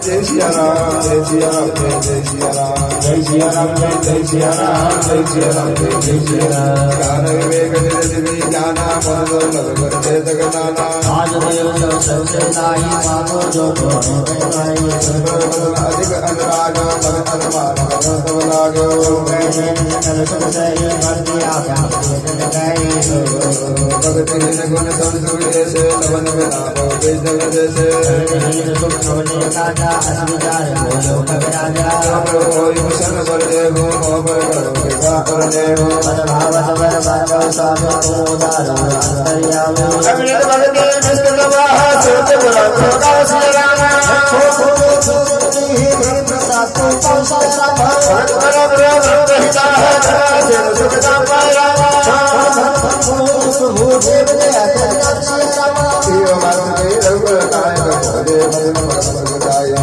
जय सिया राम जय सिया राम जय सिया राम जय सिया राम जय सिया राम जय सिया राम जय सिया राम ज्ञान विवेक निरति ज्ञाना मन लग कर दे जगनाना आज देव सबसे नाही मानो जो अधिक अनुराग मन अनुमान सब लागो भगत गुण सब सुख जैसे लवन बिना जग जैसे कोई मुशन कर दे गो पर करो कृपा कर दे गो भावत वर बाबा साधु उदार अंतर्यामी अमित भगते निष्ठ प्रवाह सोच बुरा खोदा श्री राम प्रसाद तो पाउसा राम भगत बरो ब्रह्म हिता है सुख